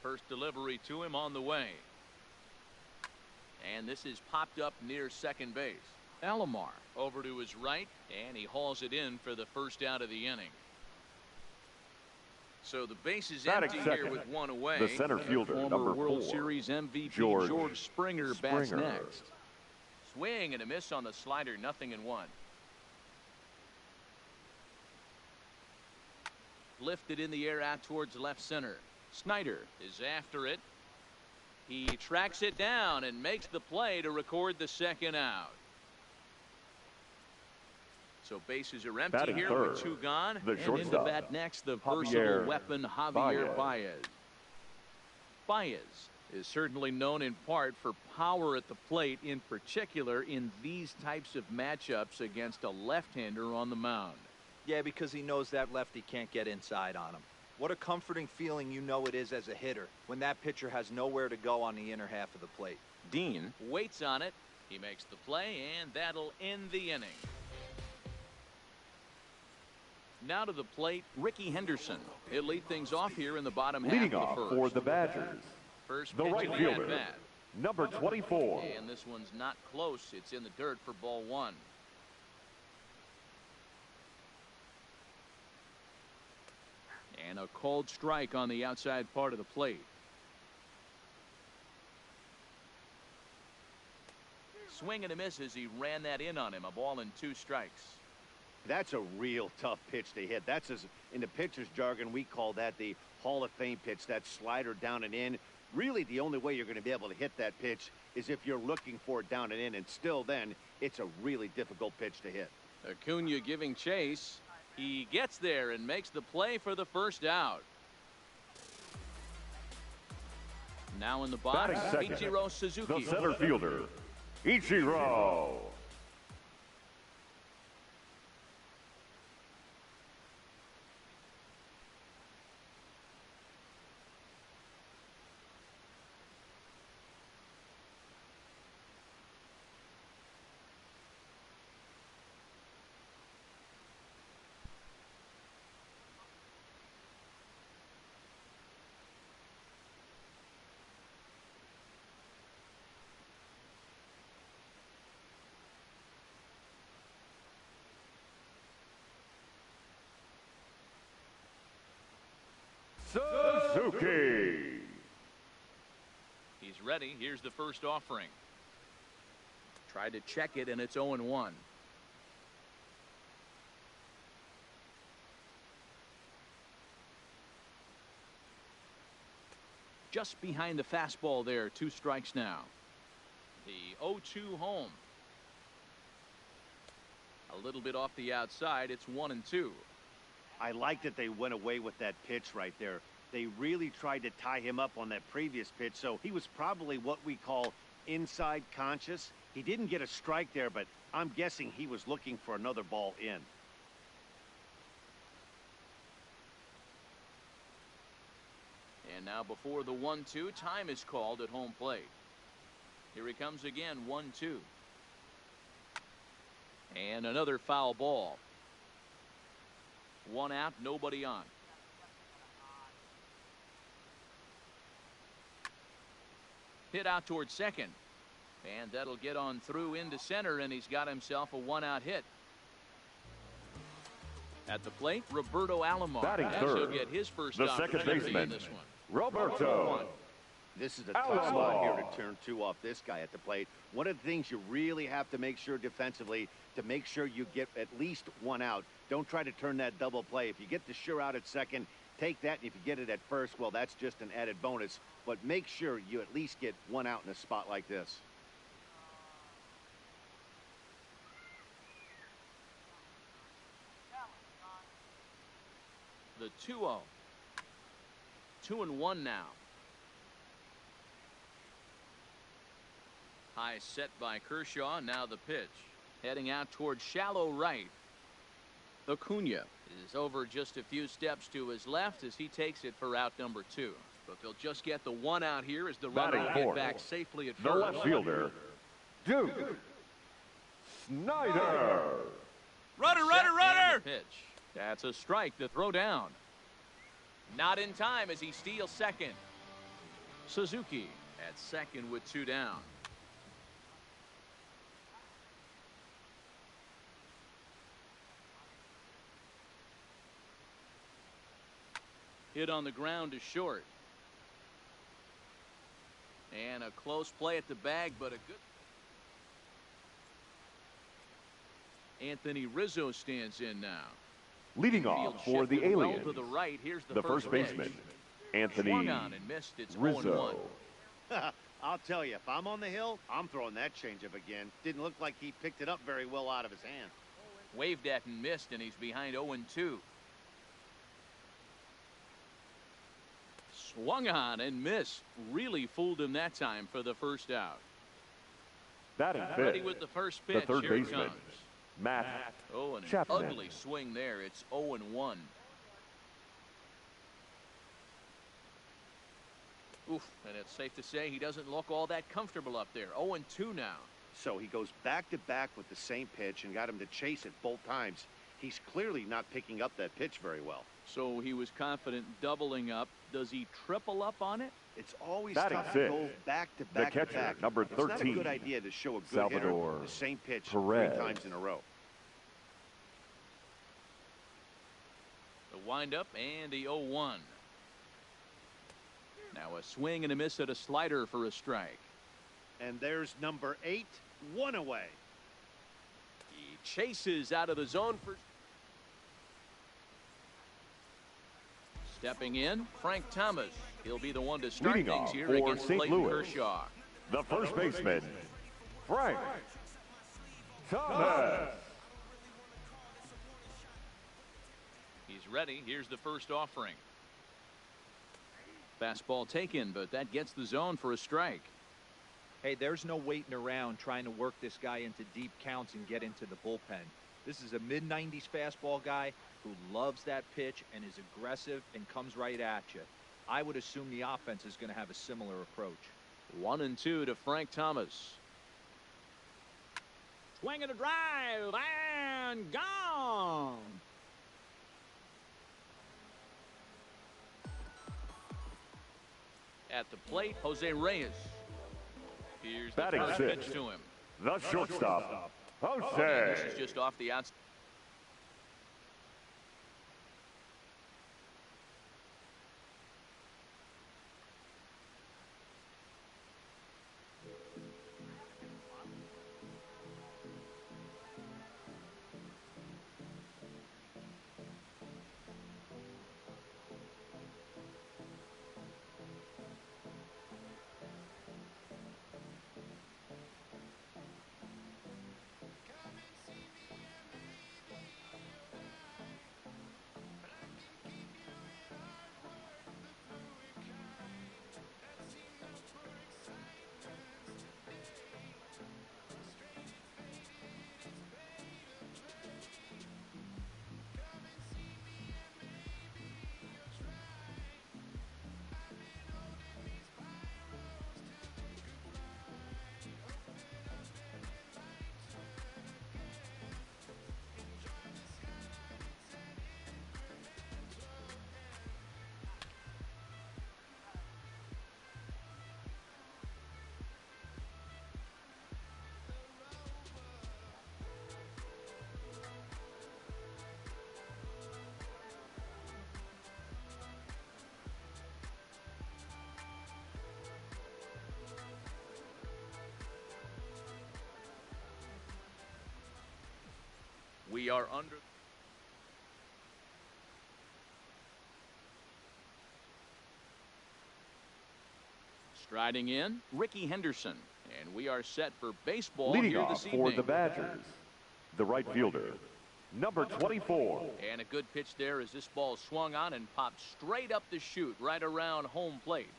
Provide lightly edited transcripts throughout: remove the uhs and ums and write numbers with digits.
First delivery to him on the way. And this is popped up near second base. Alomar over to his right, and he hauls it in for the first out of the inning. So the base is empty here with one away. The center fielder, former number World 4, Series MVP George Springer bats next. Swing and a miss on the slider, 0-1. Lifted in the air out towards left center. Snyder is after it. He tracks it down and makes the play to record the second out. So bases are empty Batting here third, with 2 gone. the And shortstop, into bat next, the versatile weapon Javier Baez. Baez is certainly known in part for power at the plate, in particular in these types of matchups against a left-hander on the mound. Yeah, because he knows that lefty can't get inside on him. What a comforting feeling it is as a hitter when that pitcher has nowhere to go on the inner half of the plate. Dean waits on it. He makes the play, and that'll end the inning. Now to the plate, Ricky Henderson. He'll lead things off here in the bottom half Leading of off the first. for the Badgers, First the pitch right of the fielder, at-bat. number 24. And this one's not close. It's in the dirt for ball 1. And a called strike on the outside part of the plate. Swing and a miss as he ran that in on him. A ball and 2 strikes. That's a real tough pitch to hit. That's, as in the pitcher's jargon, we call that the Hall of Fame pitch, that slider down and in. Really, the only way you're going to be able to hit that pitch is if you're looking for it down and in, and still then, it's a really difficult pitch to hit. Acuna giving chase. He gets there and makes the play for the first out. Now in the box, Ichiro Suzuki. The center fielder, Ichiro. Suzuki. He's ready. Here's the first offering. Tried to check it, and it's 0-1. Just behind the fastball there. 2 strikes now. The 0-2 home. A little bit off the outside. It's 1-2. I like that they went away with that pitch right there. They really tried to tie him up on that previous pitch, so he was probably what we call inside conscious. He didn't get a strike there, but I'm guessing he was looking for another ball in. And now before the 1-2, time is called at home plate. Here he comes again, 1-2. And another foul ball. 1 out, nobody on. Hit out towards second. And that'll get on through into center, and he's got himself a 1-out hit. At the plate, Roberto Alomar. Batting As third, he'll get his first the second opportunity baseman, in this one. Roberto. This is a tough spot here to turn 2 off this guy at the plate. One of the things you really have to make sure defensively, to make sure you get at least 1 out. Don't try to turn that double play. If you get the sure out at second, take that. And if you get it at first, well, that's just an added bonus. But make sure you at least get 1 out in a spot like this. The 2-0. 2-1 now. High set by Kershaw. Now the pitch. Heading out towards shallow right. Acuna is over just a few steps to his left as he takes it for out number 2. But they'll just get the 1 out here as the runner will get back safely at The first. left fielder, Duke Snyder. Runner! Pitch. That's a strike to throw down. Not in time as he steals second. Suzuki at second with 2 down. Hit on the ground to short. And a close play at the bag, but a good. Anthony Rizzo stands in now. Leading Field off for the shifted well Aliens, to the right. Here's the first pitch. baseman, Anthony Swung on and missed. It's Rizzo. 0-1. I'll tell you, if I'm on the hill, I'm throwing that changeup again. Didn't look like he picked it up very well out of his hand. Waved at and missed, and he's behind 0-2. Swung on and missed. Really fooled him that time for the first out. Batting Ready fifth, with the first the pitch. third Here it baseman, comes. Matt Oh, and an Chapman. ugly swing there. It's 0-1. Oof, and it's safe to say he doesn't look all that comfortable up there. 0-2 now. So he goes back to back with the same pitch and got him to chase it both times. He's clearly not picking up that pitch very well. So he was confident doubling up. Does he triple up on it? It's always Batting tough fifth, to go back to back catcher, to back. number It's not a 13, good idea to show a good Salvador hitter the same pitch Perez. 3 times in a row. The windup and the 0-1. Now a swing and a miss at a slider for a strike. And there's number 8, 1 away. He chases out of the zone for. Stepping in, Frank Thomas. He'll be the one to start Leading things off here for against St. Clayton Louis, Kershaw. the first baseman, Frank Thomas. He's ready. Here's the first offering. Fastball taken, but that gets the zone for a strike. Hey, there's no waiting around trying to work this guy into deep counts and get into the bullpen. This is a mid-90s fastball guy who loves that pitch and is aggressive and comes right at you. I would assume the offense is going to have a similar approach. 1-2 to Frank Thomas. Swing and a drive and gone. At the plate, Jose Reyes. Here's the Batting first sixth, pitch to him. the shortstop, This Jose is just off the outside. We are under. Striding in, Ricky Henderson. And we are set for baseball leading here off this for evening. the Badgers, the right fielder, number 24, And a good pitch there as this ball swung on and popped straight up the chute right around home plate.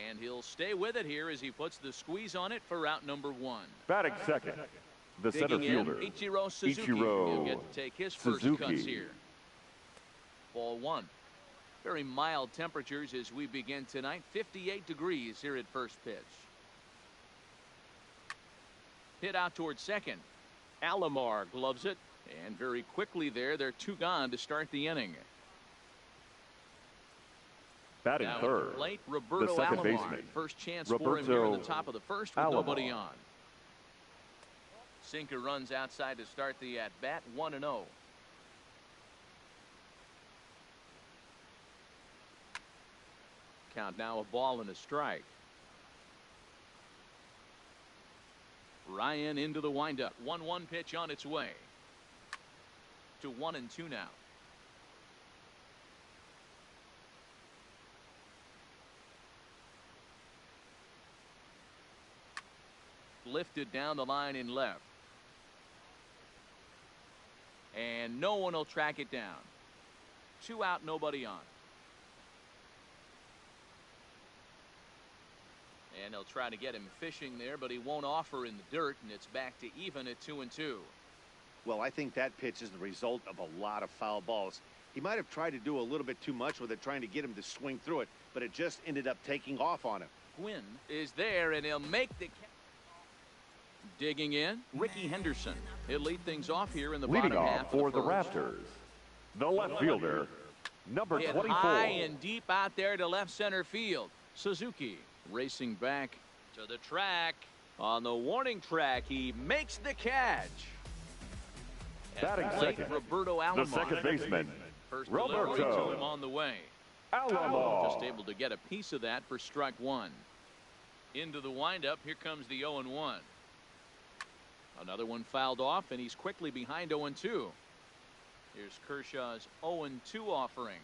And he'll stay with it here as he puts the squeeze on it for out number 1. batting second, the center Digging fielder, in, Ichiro Suzuki. Ichiro He'll get to take his first Suzuki. cuts here. Ball 1. Very mild temperatures as we begin tonight. 58 degrees here at first pitch. Hit out towards second. Alomar gloves it. And very quickly there, they're 2 gone to start the inning. Batting Now at third, the plate, Roberto second Alomar. baseman, First chance for him here in the top of the first with nobody Alomar. on. Sinker runs outside to start the at-bat, 1-0. Count now a ball and a strike. Ryan into the windup. 1-1 pitch on its way. To 1-2 now. Lifted down the line in left. And no one will track it down. 2 out, nobody on. And they'll try to get him fishing there, but he won't offer in the dirt, and it's back to even at 2-2. Well, I think that pitch is the result of a lot of foul balls. He might have tried to do a little bit too much with it, trying to get him to swing through it, but it just ended up taking off on him. Gwynn is there, and he'll make the catch. Digging in, Ricky Henderson. He'll lead things off here in the Leading bottom off half for of the the first. Raptors, the left fielder, number Hit 24. high and deep out there to left center field. Suzuki racing back to the track. On the warning track, he makes the catch. At Batting the plate, second, Roberto Alomar. the second baseman, First delivery to Roberto him on the way. Alomar. Just able to get a piece of that for strike one. Into the windup. Here comes the 0-1. Another one fouled off, and he's quickly behind 0-2. Here's Kershaw's 0-2 offering.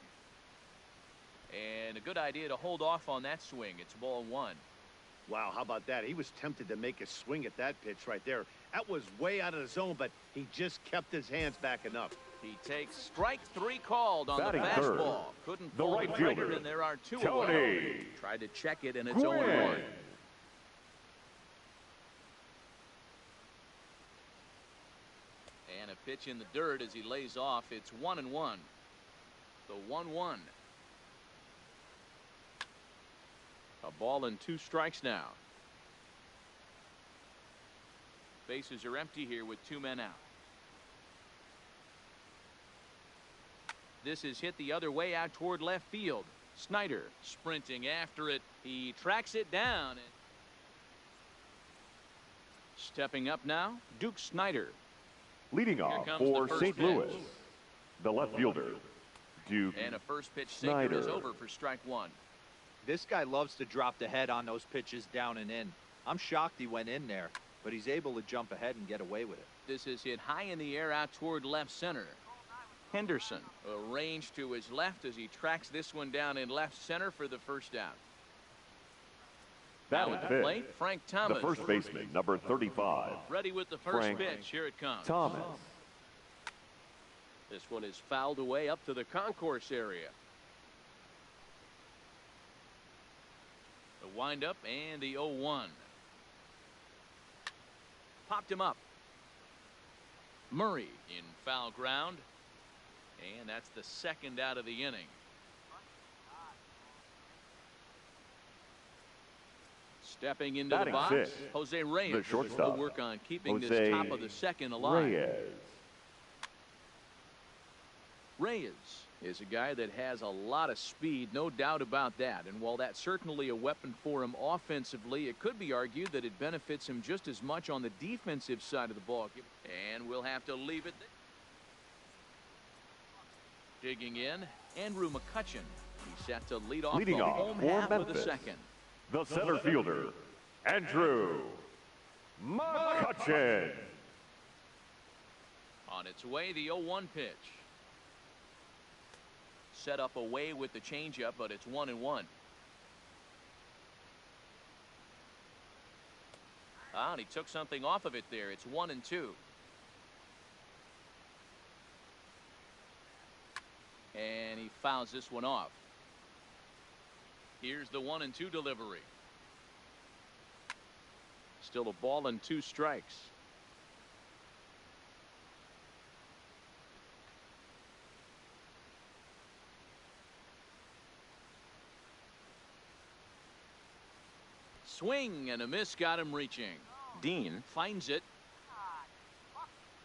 And a good idea to hold off on that swing. It's ball one. Wow, how about that? He was tempted to make a swing at that pitch right there. That was way out of the zone, but he just kept his hands back enough. He takes strike three called on Batting the third, fastball. Couldn't the pull right the trigger, fielder, and there are 2 Tony away. Tried to check it, and it's Gwynn. 0-1. And a pitch in the dirt as he lays off. It's 1-1. The 1-1. A ball and 2 strikes now. Bases are empty here with 2 men out. This is hit the other way out toward left field. Snyder sprinting after it. He tracks it down. Stepping up now, Duke Snyder. Leading off comes the for first St. pitch. Louis, the left fielder, Duke And a first pitch sinker is Snyder. over for strike one. This guy loves to drop the head on those pitches down and in. I'm shocked he went in there, but he's able to jump ahead and get away with it. This is hit high in the air out toward left center. Henderson arranged to his left as he tracks this one down in left center for the first out. Now Batting at the fifth, plate, Frank the Thomas. first baseman, number 35, Ready with the first Frank pitch. Here it comes. Thomas. This one is fouled away up to the concourse area. The windup and the 0-1. Popped him up. Murray in foul ground. And that's the second out of the inning. Stepping into the Batting box, sixth, Jose Reyes. the shortstop, will work on keeping Jose this top of the second alive. Reyes is a guy that has a lot of speed, no doubt about that. And while that's certainly a weapon for him offensively, it could be argued that it benefits him just as much on the defensive side of the ball. And we'll have to leave it there. Digging in, Andrew McCutchen. He's set to lead off Leading the off home for half of the Memphis, second. the center fielder, Andrew McCutchen. On its way, the 0-1 pitch. Set up away with the changeup, but it's 1-1. And he took something off of it there. It's 1-2. And he fouls this one off. Here's the 1-2 delivery. Still a ball and 2 strikes. Swing and a miss got him reaching. Dean finds it.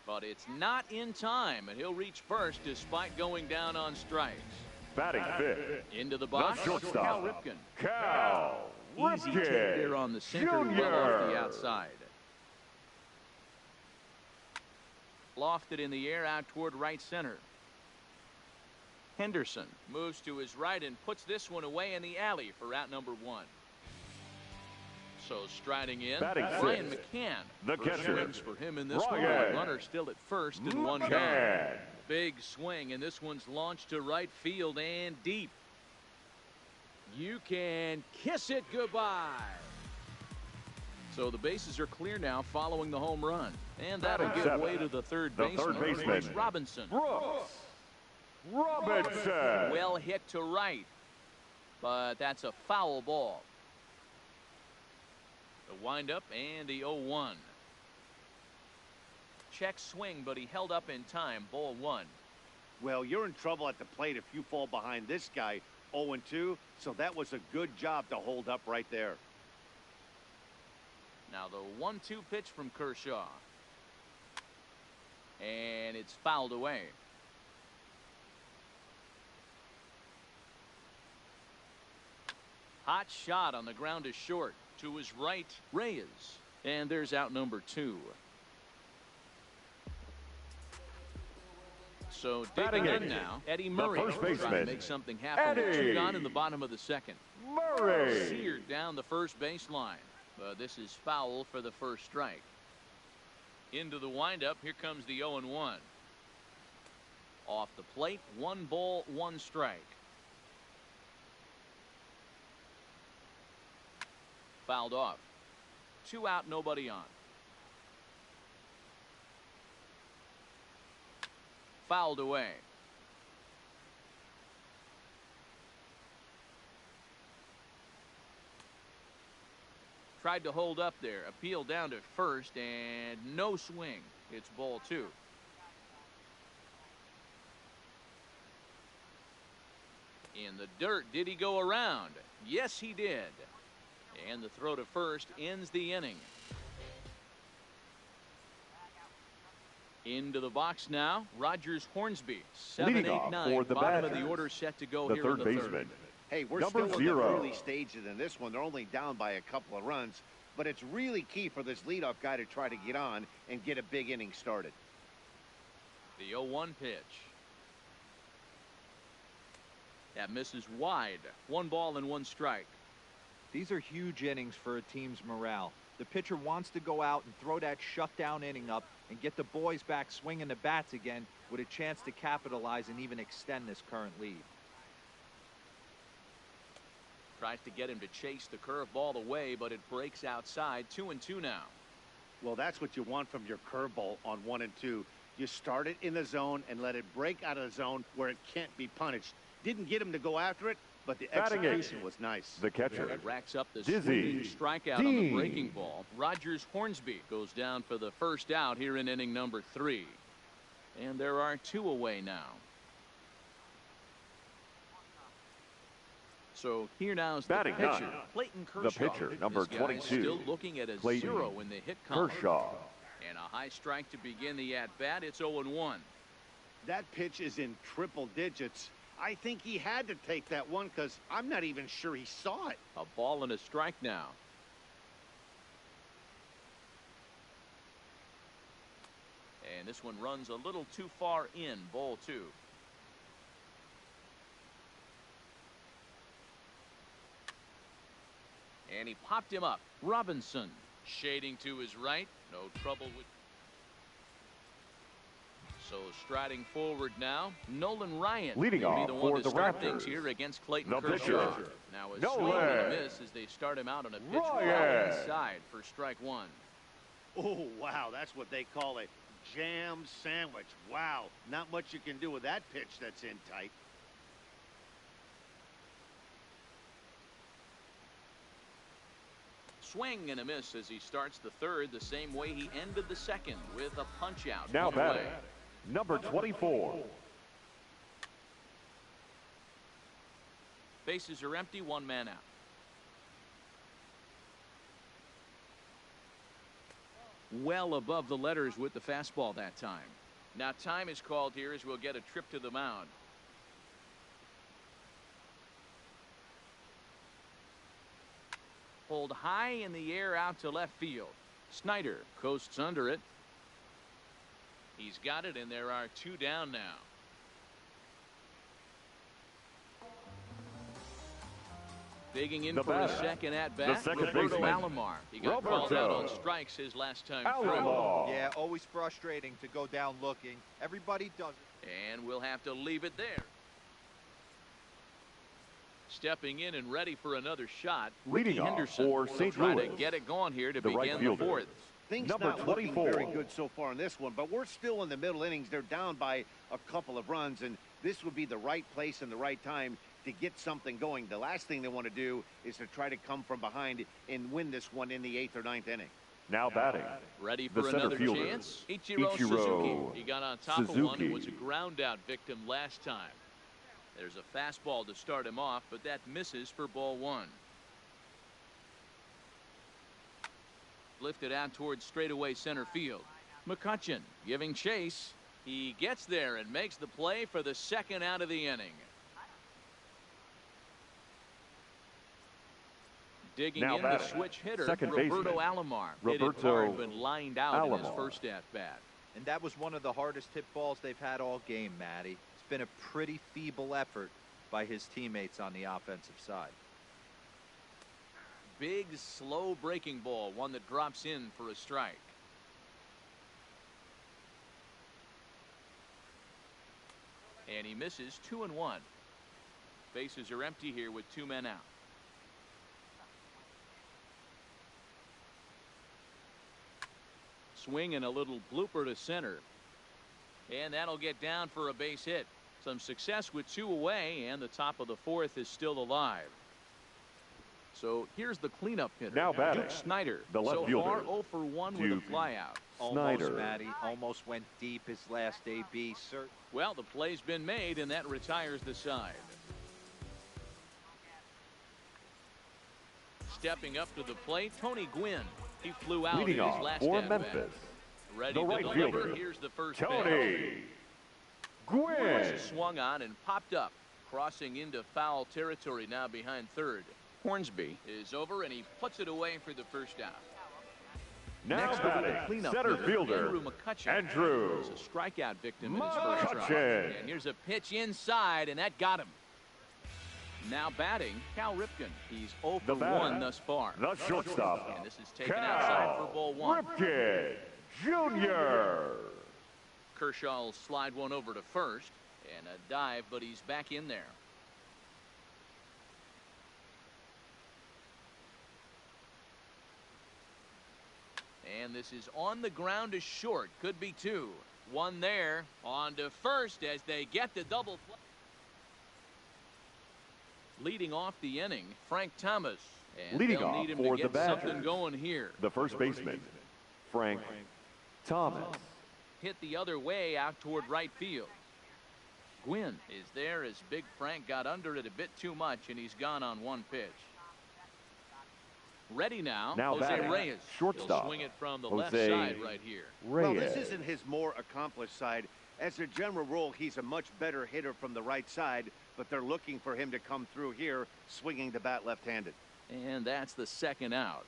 But it's not in time, and he'll reach first despite going down on strikes. Batting fifth. Into the box, Cal shortstop, Ripken. Cal Easy take there Ripken on the sinker, Jr. well off the outside. Lofted in the air out toward right center. Henderson moves to his right and puts this one away in the alley for out number 1. So striding in, Batting Ryan sixth, McCann. the First catcher, swings for him in this one. Ryan Runner still at first and one gone. McCann. Big swing, and this one's launched to right field and deep. You can kiss it goodbye. So the bases are clear now following the home run. And that'll Batting give seventh, way to the third the baseman, third baseman, Brooks Robinson. Brooks Robinson. Well hit to right, but that's a foul ball. The windup and the 0-1. Check swing, but he held up in time. Ball 1. Well, you're in trouble at the plate if you fall behind this guy 0-2, so that was a good job to hold up right there. Now the 1-2 pitch from Kershaw. And it's fouled away. Hot shot on the ground is short. To his right, Reyes. And there's out number 2. So digging Batting in eighth, now, Eddie the Murray first trying to baseman, make something happen. Eddie 2 gone in the bottom of the second. Murray. Seared down the first baseline. But this is foul for the first strike. Into the windup. Here comes the 0-1. Off the plate. 1 ball, 1 strike. Fouled off. 2 out, nobody on. Fouled away. Tried to hold up there. Appeal down to first and no swing. It's ball 2. In the dirt. Did he go around? Yes, he did. And the throw to first ends the inning. Into the box now, Rogers Hornsby. 7, Leading 8, off 9. for the Bottom of the Badgers, order set to go the here third in the baseman, third. Hey, we're number still 0. in the early stages in this one. They're only down by a couple of runs, but it's really key for this leadoff guy to try to get on and get a big inning started. The 0-1 pitch. That misses wide. 1 ball and 1 strike. These are huge innings for a team's morale. The pitcher wants to go out and throw that shutdown inning up and get the boys back swinging the bats again with a chance to capitalize and even extend this current lead. Tries to get him to chase the curveball away, but it breaks outside. 2-2 now. Well, that's what you want from your curveball on 1 and 2. You start it in the zone and let it break out of the zone where it can't be punished. Didn't get him to go after it, but the Batting execution eighth, was nice. the catcher, It racks up the Dizzy swinging strikeout on the Dean. breaking ball. Rogers Hornsby goes down for the first out here in inning number 3. And there are 2 away now. So here now is the Batting pitcher, nine, Clayton the Kershaw. pitcher, number This guy's 22, still looking at a Clayton 0 in the hit column. Kershaw. And a high strike to begin the at-bat. It's 0-1. That pitch is in triple digits. I think he had to take that one because I'm not even sure he saw it. A ball and a strike now. And this one runs a little too far in. Ball 2. And he popped him up. Robinson shading to his right. No trouble with. So striding forward now, Nolan Ryan Leading will be off the one for to the start Raptors, things here against Clayton the Kershaw. pitcher, Now a Nolan swing and a miss as they start him out on a pitch foul Ryan. inside for strike 1. Oh, wow, that's what they call a jam sandwich. Wow, not much you can do with that pitch that's in tight. Swing and a miss as he starts the third the same way he ended the second with a punch out. Now 1 batting, away. number 24. Bases are empty, 1 man out. Well above the letters with the fastball that time. Now time is called here as we'll get a trip to the mound. Pulled high in the air out to left field. Snyder coasts under it. He's got it, and there are 2 down now. Digging in The for a batter, second at the bat, second Roberto baseman, Alomar. He got called out on strikes his last time through. Alomar. Yeah, always frustrating to go down looking. Everybody does it. And we'll have to leave it there. Stepping in and ready for another shot, Ricky Leading off Henderson for will St. try Louis, to get it going here to the right begin the fielder, 4th. Things number not looking 24. very good so far in this one, but we're still in the middle innings. They're down by a couple of runs, and this would be the right place and the right time to get something going. The last thing they want to do is to try to come from behind and win this one in the 8th or 9th inning. Now batting, Ready the for center another fielder, chance. Ichiro Ichiro Suzuki. He got on top of one and was a Suzuki. ground out victim last time. There's a fastball to start him off, but that misses for ball 1. Lifted out towards straightaway center field. McCutchen giving chase. He gets there and makes the play for the 2nd out of the inning. Digging Now in the batting, switch hitter, second Roberto baseman, Alomar. Hit it Roberto hard, but lined out in his Alomar. first at bat. And that was one of the hardest hit balls they've had all game, Matty. It's been a pretty feeble effort by his teammates on the offensive side. Big, slow breaking ball, one that drops in for a strike. And he misses 2-1. Bases are empty here with 2 men out. Swing and a little blooper to center. And that'll get down for a base hit. Some success with 2 away, and the top of the 4th is still alive. So here's the cleanup hitter. Now batting, Duke Snyder. the left so fielder, far 0 for 1 with a Duke flyout. Almost, Snyder. Matty. Almost went deep his last AB. Well, the play's been made, and that retires the side. Stepping up to the plate, Tony Gwynn. He flew out Leading in his off last for at bat. Memphis, Ready the to right deliver. fielder, Here's the first pitch. Tony Gwynn. Swung on and popped up, crossing into foul territory now behind third. Hornsby is over, and he puts it away for the first out. Now Next will be the batting, cleanup center hitter, fielder, Andrew McCutchen. Andrew He's a strikeout victim in his first try. McCutchen. And here's a pitch inside, and that got him. Now batting, Cal Ripken. He's 0 The for batter, 1 thus far. the shortstop, And this is taken outside for ball 1. Ripken Jr. Kershaw will slide one over to first, and a dive, but he's back in there. And this is on the ground to short. Could be 2. 1 there. On to first as they get the double play. Leading off the inning, Frank Thomas. And Leading they'll off need him for to the get something Badgers, going here. the first baseman, Frank Thomas. Hit the other way out toward right field. Gwynn is there as Big Frank got under it a bit too much, and he's gone on 1 pitch. Ready now, Now Jose batting, Reyes. shortstop, He'll swing it from the Jose left side right here. Well, Reyes. this isn't his more accomplished side. As a general rule, he's a much better hitter from the right side, but they're looking for him to come through here, swinging the bat left-handed. And that's the 2nd out.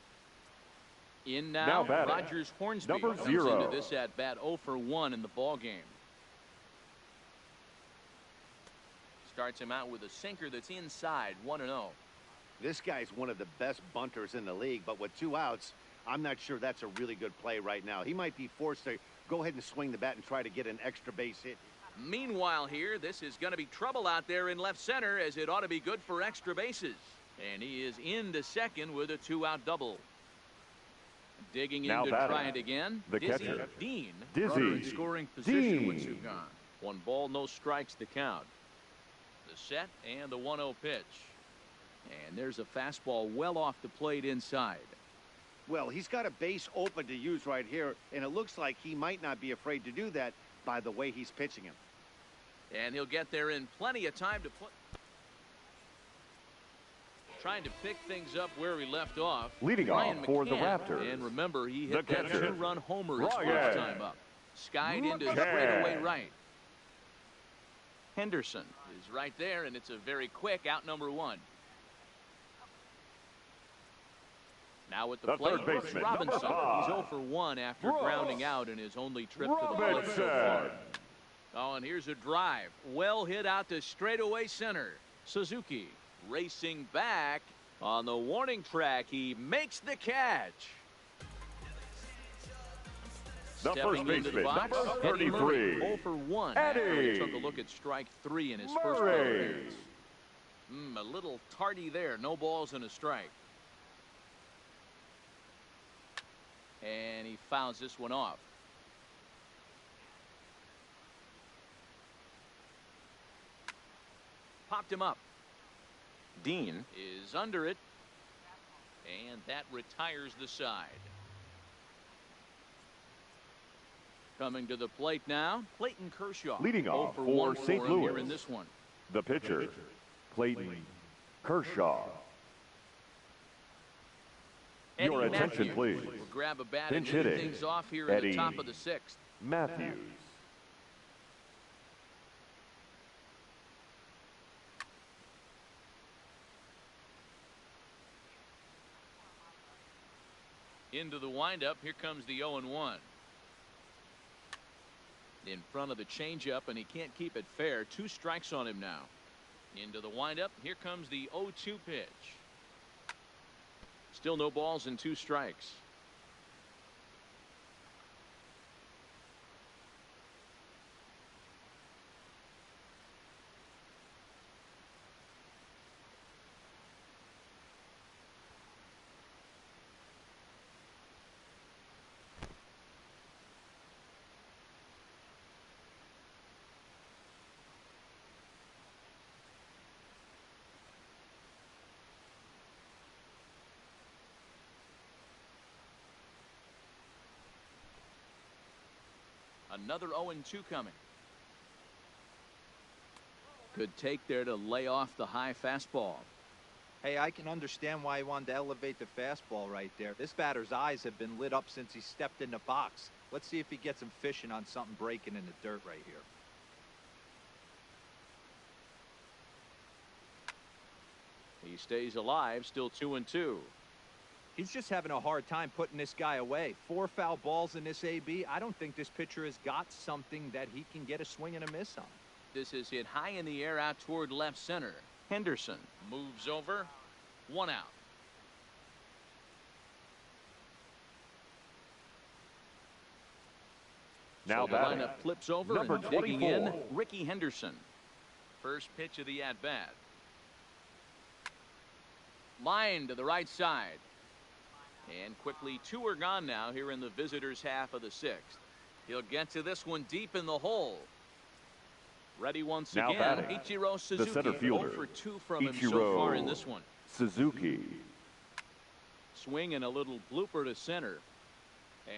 In Now now, batting, Rogers Hornsby number comes 0. into this at bat 0 for 1 in the ball game. Starts him out with a sinker that's inside, 1-0. This guy's one of the best bunters in the league, but with 2 outs, I'm not sure that's a really good play right now. He might be forced to go ahead and swing the bat and try to get an extra base hit. Meanwhile here, this is going to be trouble out there in left center, as it ought to be good for extra bases. And he is into second with a 2-out double. Digging in Now to batting, try it again. the Dizzy catcher, Dean. Dizzy Runner in scoring position with 2 Dean. gone. 1 ball, no strikes the count. The set and the 1-0 pitch. And there's a fastball well off the plate inside. Well, he's got a base open to use right here, and it looks like he might not be afraid to do that by the way he's pitching him. And he'll get there in plenty of time to put. Trying to pick things up where he left off. Leading Ryan off for the McCann. Raptors, And remember, he hit the that catcher, 2-run homer his Ryan first time up. Skied into McCann. straightaway right. Henderson is right there, and it's a very quick out number 1. Now at the The plate, third Brooks baseman, Robinson. number 5. He's 0 for 1 after Brooks grounding out in his only trip to the plate so far. Robinson. Oh, and here's a drive. Well hit out to straightaway center. Suzuki racing back on the warning track. He makes the catch. The first Stepping into the baseman, box, number Eddie Murray, 33. 0 for 1. Eddie After he took a look at strike 3 in his first Murray. appearance. A little tardy there. No balls and a strike. And he fouls this one off. Popped him up. Dean is under it. And that retires the side. Coming to the plate now, Clayton Kershaw. Leading 0 off for for 1 St. him here Louis. in this one. The pitcher, Clayton Kershaw. Eddie Your attention, Matthews please. will grab a bat Pinch and lead hitting, things off here at the Eddie top of the 6th. Matthews. Into the windup. Here comes the 0-1. In front of the changeup, and he can't keep it fair. 2 strikes on him now. Into the windup. Here comes the 0-2 pitch. Still no balls and 2 strikes. Another 0-2 coming. Good take there to lay off the high fastball. Hey, I can understand why he wanted to elevate the fastball right there. This batter's eyes have been lit up since he stepped in the box. Let's see if he gets him fishing on something breaking in the dirt right here. He stays alive, still 2-2. He's just having a hard time putting this guy away. 4 foul balls in this AB. I don't think this pitcher has got something that he can get a swing and a miss on. This is hit high in the air out toward left center. Henderson moves over. 1 out. Now So the batting, lineup flips over number and digging in 24. Ricky Henderson. First pitch of the at-bat. Line to the right side. And quickly 2 are gone now here in the visitors' half of the 6th. He'll get to this one deep in the hole. Ready once Now again, batting, Ichiro Suzuki. center fielder, 0 for 2 from him so far in this one. Suzuki. Swing and a little blooper to center.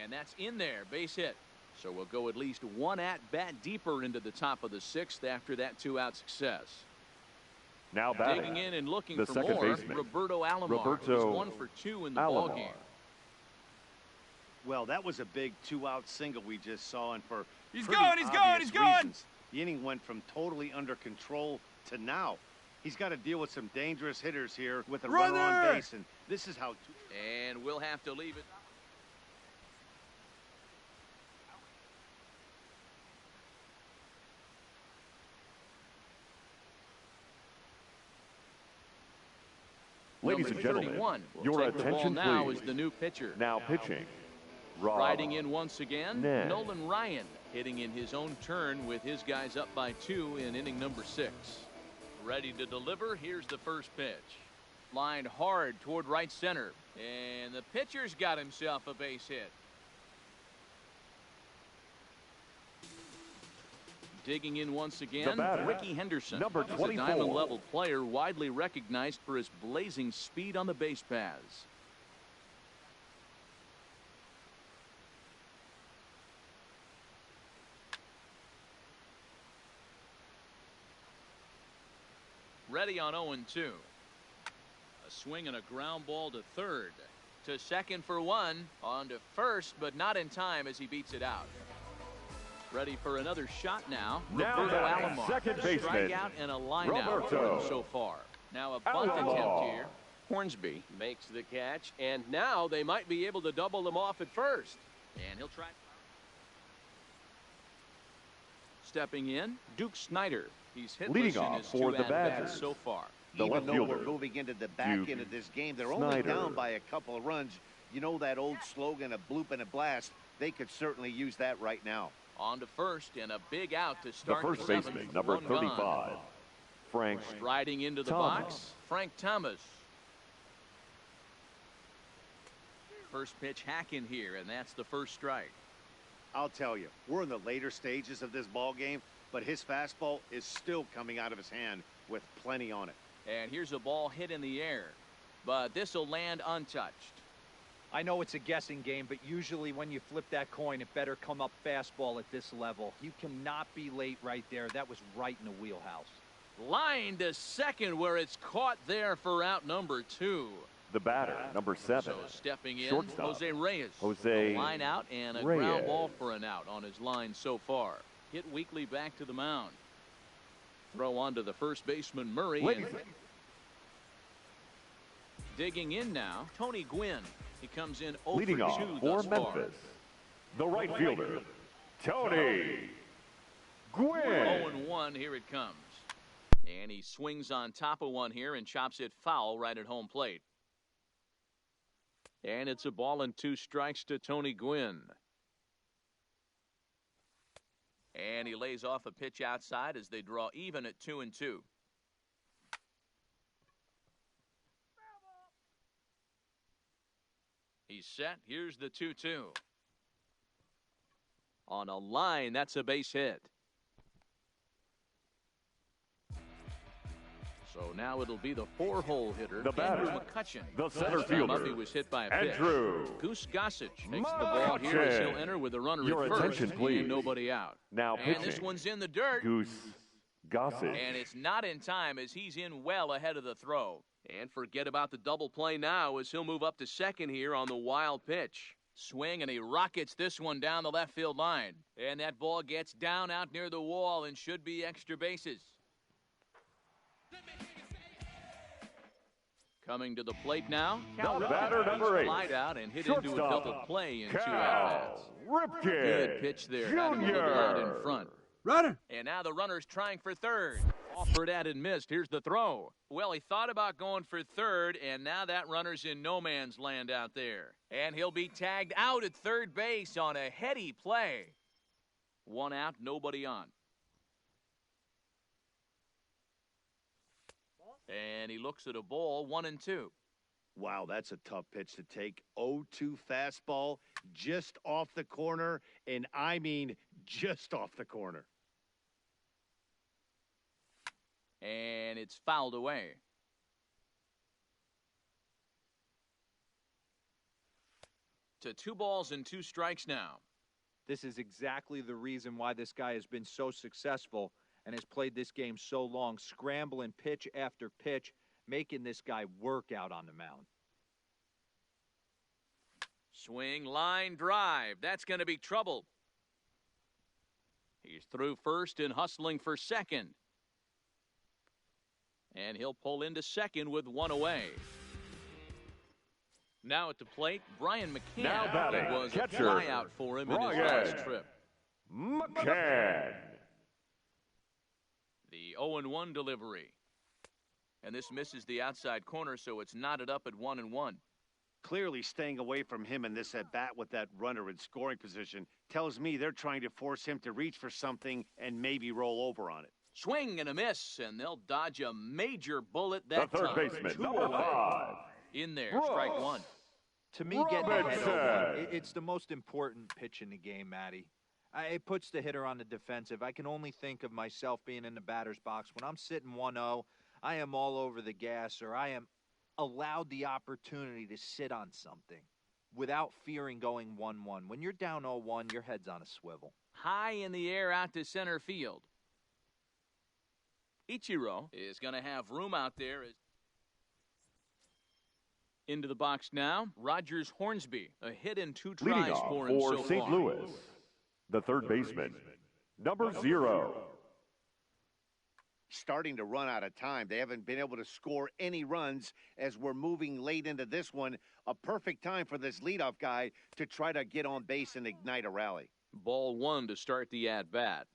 And that's in there, base hit. So we'll go at least 1 at-bat deeper into the top of the 6th after that 2-out success. Now batting, Digging in and looking the for second more, baseman, Roberto Alomar. Roberto He's 1 for 2 in the Alomar. ballgame. Well, that was a big 2-out single we just saw, and for He's pretty going, he's going, obvious he's going! reasons, the inning went from totally under control to now. He's got to deal with some dangerous hitters here with a runner on base, and this is how. And we'll have to leave it. Ladies Number and gentlemen, 31 will your take the ball attention, now please. is the new pitcher. Now pitching, Rob Riding in once again, Ned. Nolan Ryan hitting in his own turn with his guys up by 2 in inning number 6. Ready to deliver. Here's the first pitch. Lined hard toward right center. And the pitcher's got himself a base hit. Digging in once again, batter, Ricky Henderson. number He's a 24. diamond-level player widely recognized for his blazing speed on the base paths. Ready on 0-2. A swing and a ground ball to third. To second for 1. On to first, but not in time as he beats it out. Ready for another shot now. Now Roberto batting, Alomar. second baseman, Strikeout and a line out Roberto so far. Now a bunt Alomar. attempt here. Hornsby. Makes the catch, and now they might be able to double them off at first. And he'll try. Stepping in, Duke Snyder. He's hitless Leading in off his for 2 the at-bats Badgers, so far. the Even left though fielder, we're moving into the back Duke end of this game, they're only Snyder. down by a couple of runs. You know that old slogan, a bloop and a blast? They could certainly use that right now. On to first and a big out to the start first the 7th. baseman, number 1 gone. 35, Frank Striding into the Thomas. box, Frank Thomas. First pitch hacking here, and that's the first strike. I'll tell you, we're in the later stages of this ball game, but his fastball is still coming out of his hand with plenty on it. And here's a ball hit in the air, but this will land untouched. I know it's a guessing game, but usually when you flip that coin, it better come up fastball at this level. You cannot be late right there. That was right in the wheelhouse. Line to second where it's caught there for out number 2. The batter, number 7, So stepping in, shortstop, Jose Reyes. Jose A line out and a Reyes. ground ball for an out on his line so far. Hit weakly back to the mound. Throw on to the first baseman, Murray. Ladies And digging in now, Tony Gwynn. He comes in 0 leading for off 2 for thus far. Memphis, the right fielder, Tony Gwynn. 0-1, here it comes. And he swings on top of one here and chops it foul right at home plate. And it's a ball and 2 strikes to Tony Gwynn. And he lays off a pitch outside as they draw even at 2-2. He's set. Here's the 2-2. On a line, that's a base hit. So now it'll be the 4-hole hitter, The batter, Andrew McCutcheon. the center Last time fielder, up, he was hit by a pitch. Andrew Goose Gossage takes the ball here as he'll enter with a runner Your at first attention, please. and nobody out. Now And this pitching, one's in the dirt. Goose Gossage. And it's not in time as he's in well ahead of the throw. And forget about the double play now as he'll move up to second here on the wild pitch. Swing, and he rockets this one down the left field line. And that ball gets down out near the wall and should be extra bases. Coming to the plate now, Cal The Ripken. batter, number 8, Slide out and hit into a shortstop, double play in 2 Cal at-bats. Ripken Good pitch there. Had him a little out in front. Runner. And now the runner's trying for third. Offered at and missed. Here's the throw. Well, he thought about going for third, and now that runner's in no man's land out there. And he'll be tagged out at third base on a heady play. 1 out, nobody on. And he looks at a ball, 1-2. Wow, that's a tough pitch to take. 0-2 fastball just off the corner, and I mean just off the corner. And it's fouled away. To 2 balls and 2 strikes now. This is exactly the reason why this guy has been so successful and has played this game so long, scrambling pitch after pitch, making this guy work out on the mound. Swing, line, drive. That's going to be trouble. He's through first and hustling for second. And he'll pull into second with 1 away. Now at the plate, Brian McCann. Now batting, It was catcher, a flyout for him in his Brian last trip. McCann. The 0-1 delivery. And this misses the outside corner, so it's knotted up at 1-1. Clearly staying away from him in this at-bat with that runner in scoring position tells me they're trying to force him to reach for something and maybe roll over on it. Swing and a miss, and they'll dodge a major bullet The that third time. baseman, 2 number away. 5, In there, Ross. strike 1. To me, getting ahead Robinson. 0-1, it's the most important pitch in the game, Matty. It puts the hitter on the defensive. I can only think of myself being in the batter's box. When I'm sitting 1-0, I am all over the gas, or I am allowed the opportunity to sit on something without fearing going 1-1. When you're down 0-1, your head's on a swivel. High in the air out to center field. Ichiro is going to have room out there. Into the box now, Rogers Hornsby. A hit in 2 leading tries off for him for so St. far. Louis, the third baseman, number 0, starting to run out of time. They haven't been able to score any runs as we're moving late into this one. A perfect time for this leadoff guy to try to get on base and ignite a rally. Ball one to start the at-bat.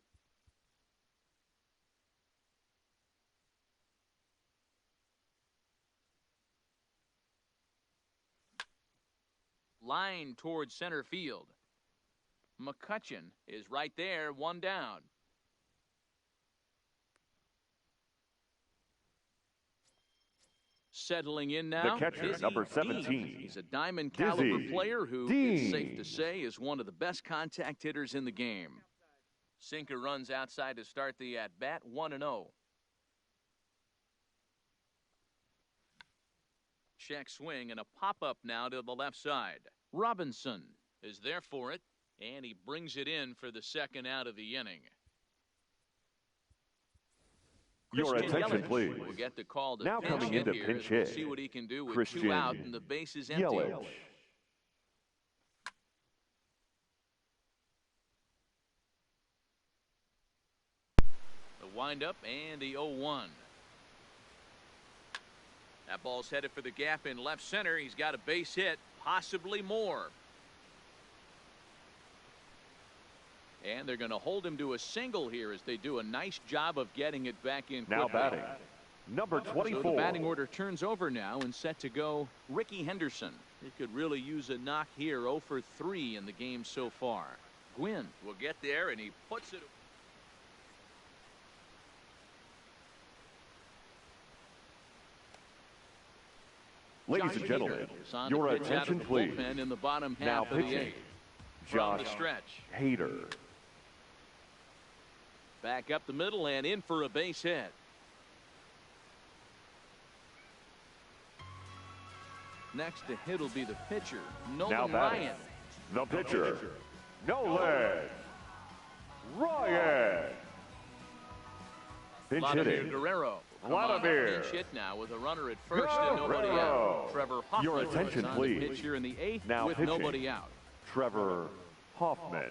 Line towards center field. McCutchen is right there, one down. Settling in now, The catcher, Dizzy number Dean. 17. He's a diamond caliber Dizzy player who, Dean. it's safe to say, is one of the best contact hitters in the game. Sinker runs outside to start the at-bat, 1-0. Check swing and a pop-up now to the left side. Robinson is there for it, and he brings it in for the second out of the inning. Your Christian attention, Yelich please. will get the call to Now pinch coming hit into here pinch as we'll hit, see what he can do with Christian 2 out and the base is empty. Yelich. The windup and the 0-1. That ball's headed for the gap in left center. He's got a base hit, possibly more. And they're going to hold him to a single here as they do a nice job of getting it back in quickly. Now batting, number 24. So the batting order turns over now and set to go Ricky Henderson. He could really use a knock here. 0 for 3 in the game so far. Gwynn will get there and he puts it. Ladies Josh and gentlemen, Hader is on your the pitch out of attention, the please. bullpen in the bottom half Now of the pitching, 8th. From Josh the stretch. Hader. Back up the middle and in for a base hit. Next to hit will be the pitcher, Now Nolan batting, Ryan. the pitcher, Nolan Ryan. Pinch Vladimir hitting, Guerrero. Come on, Vladimir pinch hit now with a runner at first and nobody out. Trevor Hoffman Your attention, is on please. the pitch here in the 8th Now with pitching. nobody out. Trevor Hoffman.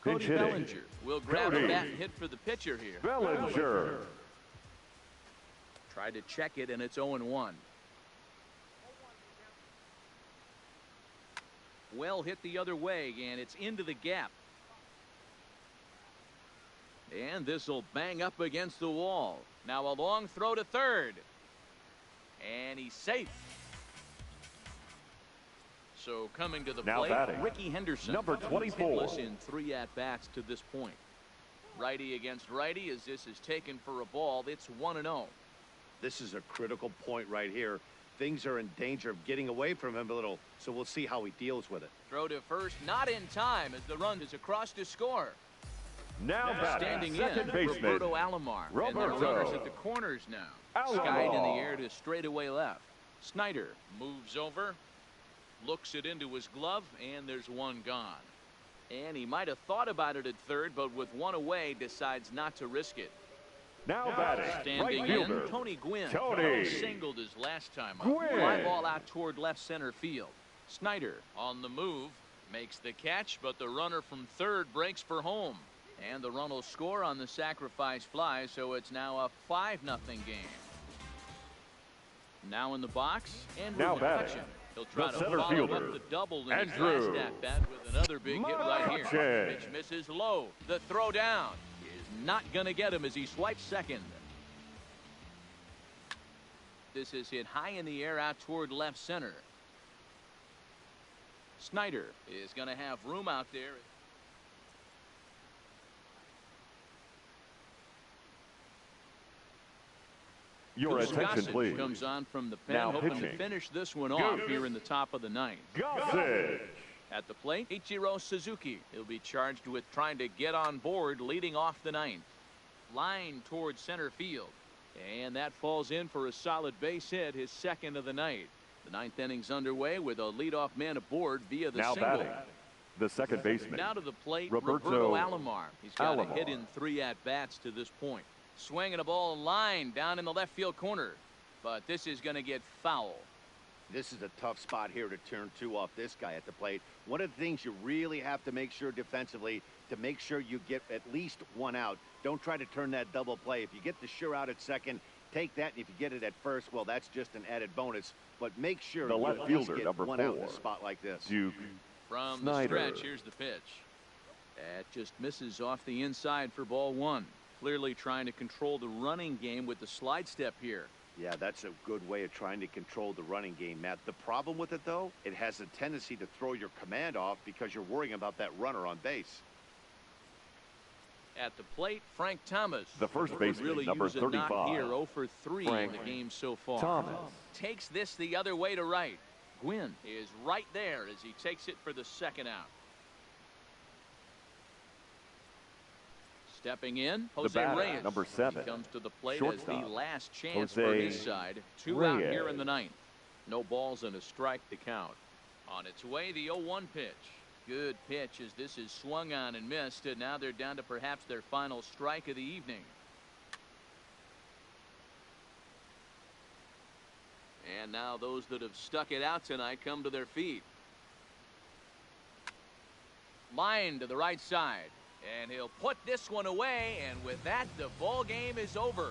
Pinch Cody hitting, Bellinger will grab Cody. a bat and hit for the pitcher here. Bellinger. Tried to check it and it's 0-1. Well hit the other way and it's into the gap. And this will bang up against the wall. Now a long throw to third. And he's safe. So coming to the Now plate, batting, Ricky Henderson. number He's 24. hitless in 3 at-bats to this point. Righty against righty as this is taken for a ball. It's 1-0. This is a critical point right here. Things are in danger of getting away from him a little, so we'll see how he deals with it. Throw to first, not in time as the run is across to score. Now batting, Standing second in, baseman, Roberto Alomar. And there are Roberto runners at the corners now. Alomar. Skied in the air to straightaway left. Snyder moves over, looks it into his glove, and there's one gone. And he might have thought about it at third, but with one away, decides not to risk it. Now batting, Standing right fielder, in, Tony Gwynn. Tony Singled his last time up. Gwynn. Fly ball out toward left center field. Snyder on the move, makes the catch, but the runner from third breaks for home. And the run will score on the sacrifice fly, so it's now a 5-0 game. Now in the box, Andrew Now McCutchen. batting, He'll try the to center follow fielder, up the double in Andrew his last at-bat with another big hit right here. McCutchen. Pitch misses low. The throw down is not going to get him as he swipes second. This is hit high in the air out toward left center. Snyder is going to have room out there. Your Goose attention, Gossage please. comes on from the pen, Now hoping to pitching. finish this one off Goose. here in the top of the 9th. Gossage. At the plate, Ichiro Suzuki. He'll be charged with trying to get on board leading off the 9th. Line towards center field. And that falls in for a solid base hit, his second of the night. The 9th inning's underway with a leadoff man aboard via the Now single. batting, the second baseman, Now to the plate, Roberto Alomar. He's got a hit Alomar. in 3 at-bats to this point. Swinging a ball line down in the left field corner. But this is going to get foul. This is a tough spot here to turn 2 off this guy at the plate. One of the things you really have to make sure defensively to make sure you get at least 1 out. Don't try to turn that double play. If you get the sure out at second, take that, and if you get it at first, well, that's just an added bonus. But make sure The you left at least fielder, get number 1 out in a 4, spot like this. Duke From the Snyder. stretch, here's the pitch. That just misses off the inside for ball 1. Clearly trying to control the running game with the slide step here. Yeah, that's a good way of trying to control the running game, Matt. The problem with it, though, it has a tendency to throw your command off because you're worrying about that runner on base. At the plate, Frank Thomas. The first Could baseman, really number use a knock 35. here, 0 for 3 Frank in the game so far. Thomas. Takes this the other way to right. Gwynn is right there as he takes it for the second out. Stepping in, The Jose batter, Reyes. number 7. He comes to the plate Shortstop, as the last chance Jose for his side. 2 out here in Reyes. the 9th. No balls and a strike to count. On its way, the 0-1 pitch. Good pitch as this is swung on and missed, and now they're down to perhaps their final strike of the evening. And now those that have stuck it out tonight come to their feet. Line to the right side. And he'll put this one away, and with that, the ball game is over.